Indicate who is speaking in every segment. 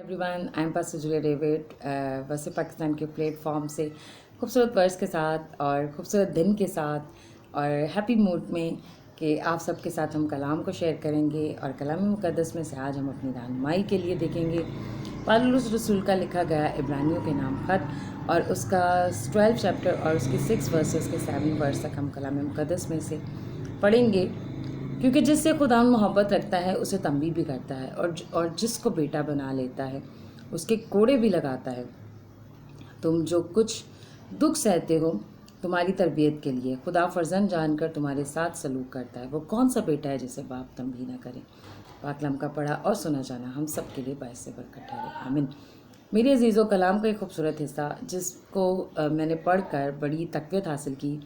Speaker 1: Everyone, I am pastor Julia David. वैसे पाकिस्तान के platform से खूबसूरत वर्ड्स के साथ और खूबसूरत दिन के साथ और हैप्पी मूड में कि आप सबके साथ हम कलाम को शेयर करेंगे और कलाम मुक़द्दस में से आज हम अपनी रहनुमाई के लिए देखेंगे पौलुस रसूल का लिखा गया इब्रानियों के नाम ख़त और उसका 12 चैप्टर और उसकी 6 वर्सेस के 7 वर्स तक हम कलाम मुक़द्दस में से पढ़ेंगे। क्योंकि जिससे खुदा मोहब्बत रखता है उसे तंबी भी करता है और जिसको बेटा बना लेता है उसके कोड़े भी लगाता है। तुम जो कुछ दुख सहते हो तुम्हारी तरबियत के लिए खुदा फर्जन जानकर तुम्हारे साथ सलूक करता है। वो कौन सा बेटा है जिसे बाप तंबी ना करे। पाकलाम का पढ़ा और सुना जाना हम सब के लिए बायस से बरकत ठहरे, आमीन। मेरे अजीज़ो, कलाम का एक खूबसूरत हिस्सा जिसको मैंने पढ़कर बड़ी तक़वियत हासिल की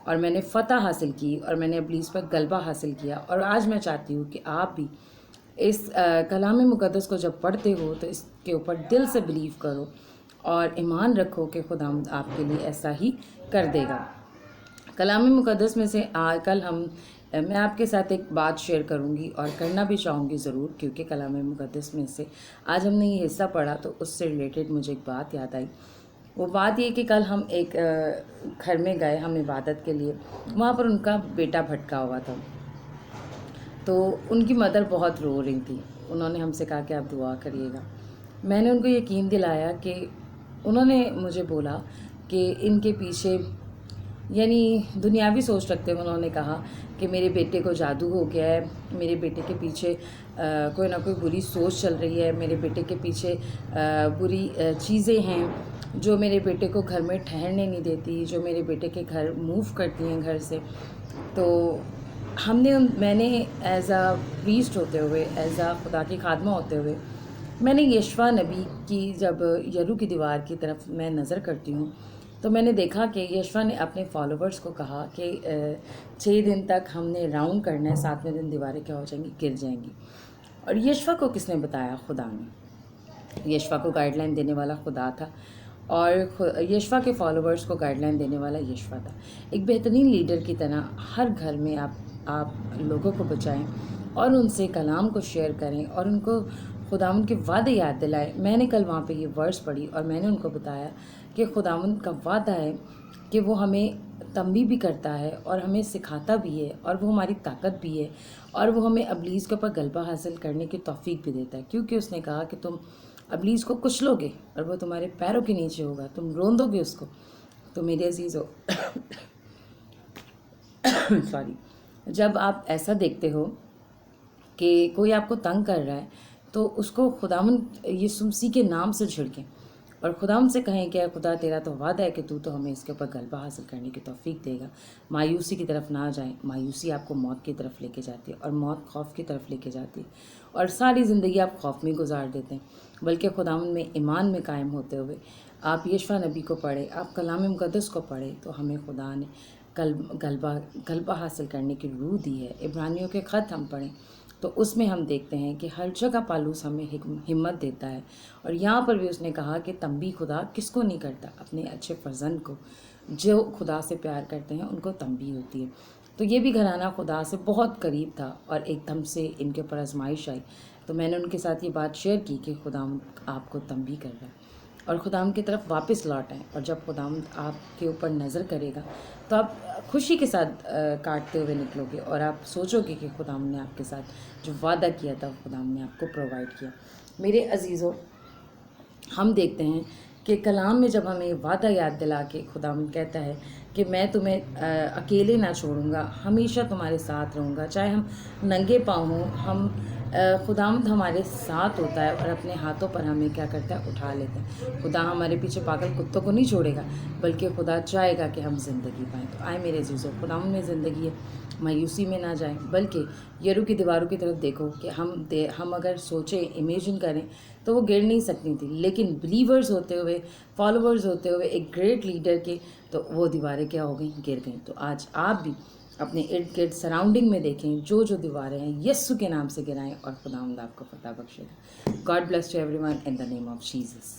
Speaker 1: और मैंने फ़तह हासिल की और मैंने इब्लीस पर गलबा हासिल किया। और आज मैं चाहती हूँ कि आप भी इस कलाम मुक़द्दस को जब पढ़ते हो तो इसके ऊपर दिल से बिलीव करो और ईमान रखो कि खुदा आपके लिए ऐसा ही कर देगा। कलाम मुक़द्दस में से कल मैं आपके साथ एक बात शेयर करूंगी और करना भी चाहूँगी ज़रूर, क्योंकि कलाम मुक़द्दस में से आज हमने ये हिस्सा पढ़ा तो उससे रिलेटेड मुझे एक बात याद आई। वो बात ये कि कल हम एक घर में गए हम इबादत के लिए। वहाँ पर उनका बेटा भटका हुआ था, तो उनकी मदर बहुत रो रही थी। उन्होंने हमसे कहा कि आप दुआ करिएगा। मैंने उनको यकीन दिलाया कि उन्होंने मुझे बोला कि इनके पीछे यानी दुनियावी सोच रखते हुए उन्होंने कहा कि मेरे बेटे को जादू हो गया है, मेरे बेटे के पीछे कोई ना कोई बुरी सोच चल रही है, मेरे बेटे के पीछे बुरी चीज़ें हैं जो मेरे बेटे को घर में ठहरने नहीं देती, जो मेरे बेटे के घर मूव करती हैं घर से। तो मैंने एज़ आ प्रीस्ट होते हुए, एज़ आ खुदा की खादमा होते हुए, मैंने यशवा नबी की जब यरू की दीवार की तरफ मैं नज़र करती हूँ तो मैंने देखा कि यशवा ने अपने फॉलोवर्स को कहा कि 6 दिन तक हमने राउंड करना है, 7वें दिन दीवारें क्या हो जाएंगी, गिर जाएंगी। और यशवा को किसने बताया? खुदा ने। यशवा को गाइडलाइन देने वाला खुदा था और यशवा के फॉलोवर्स को गाइडलाइन देने वाला यशवा था। एक बेहतरीन लीडर की तरह हर घर में आप लोगों को बचाएं और उनसे कलाम को शेयर करें और उनको खुदावंद के वादे याद दिलाएं। मैंने कल वहाँ पे ये वर्स पढ़ी और मैंने उनको बताया कि खुदावंद का वादा है कि वो हमें तंबी भी करता है और हमें सिखाता भी है और वो हमारी ताकत भी है और वो हमें इब्लीस के ऊपर गलबा हासिल करने की तौफीक भी देता है। क्योंकि उसने कहा कि तुम इब्लीस को कुचलोगे और वो तुम्हारे पैरों के नीचे होगा, तुम रोंदोगे उसको। तो मेरे अजीज़ों सॉरी, जब आप ऐसा देखते हो कि कोई आपको तंग कर रहा है तो उसको खुदावंद यीशु मसीह के नाम से झिड़कें और खुदावंद से कहें कि खुदा तेरा तो वादा है कि तू तो हमें इसके ऊपर गलबा हासिल करने की तौफीक देगा। मायूसी की तरफ ना जाएं। मायूसी आपको मौत की तरफ लेके जाती है और मौत खौफ की तरफ लेके जाती है और सारी ज़िंदगी आप खौफ में गुजार देते हैं। बल्कि खुदावंद में ईमान में कायम होते हुए आप यशवा नबी को पढ़ें, आप कलाम मुक़द्दस को पढ़ें तो हमें खुदा ने गलबा हासिल करने की रूह दी है। इब्रानियों के ख़त हम पढ़ें तो उसमें हम देखते हैं कि हर जगह पौलुस हमें हिम्मत देता है और यहाँ पर भी उसने कहा कि तंबी खुदा किसको नहीं करता, अपने अच्छे फर्जंद को, जो खुदा से प्यार करते हैं उनको तंबी होती है। तो ये भी घराना खुदा से बहुत करीब था और एकदम से इनके ऊपर आजमाइश आई तो मैंने उनके साथ ये बात शेयर की कि खुदा आपको तंबी कर रहा है और खुदाम की तरफ वापस लौट आएँ। और जब खुदाम आपके ऊपर नज़र करेगा तो आप खुशी के साथ काटते हुए निकलोगे और आप सोचोगे कि खुदाम ने आपके साथ जो वादा किया था खुदाम ने आपको प्रोवाइड किया। मेरे अजीज़ों, हम देखते हैं कि कलाम में जब हमें वादा याद दिला के खुदावंद कहता है कि मैं तुम्हें अकेले ना छोड़ूंगा, हमेशा तुम्हारे साथ रहूँगा, चाहे हम नंगे पाँव हों, हम खुदावंद हमारे साथ होता है और अपने हाथों पर हमें क्या करता है, उठा लेता है। खुदा हमारे पीछे पागल कुत्तों को नहीं छोड़ेगा, बल्कि खुदा चाहेगा कि हम ज़िंदगी पाएँ। तो आए मेरे अजीज़ों, खुदावंद में ज़िंदगी है, मायूसी में ना जाएं, बल्कि यरू की दीवारों की तरफ देखो कि हम अगर सोचें, इमेजिन करें तो वो गिर नहीं सकती थी, लेकिन बिलीवर्स होते हुए, फॉलोवर्स होते हुए एक ग्रेट लीडर के तो वो दीवारें क्या हो गई, गिर गई। तो आज आप भी अपने इर्द गिर्द सराउंडिंग में देखें जो दीवारें हैं यीशु के नाम से गिराएं और खुदावंद आपको फतह बख्शेगा। God bless to everyone in the name of Jesus.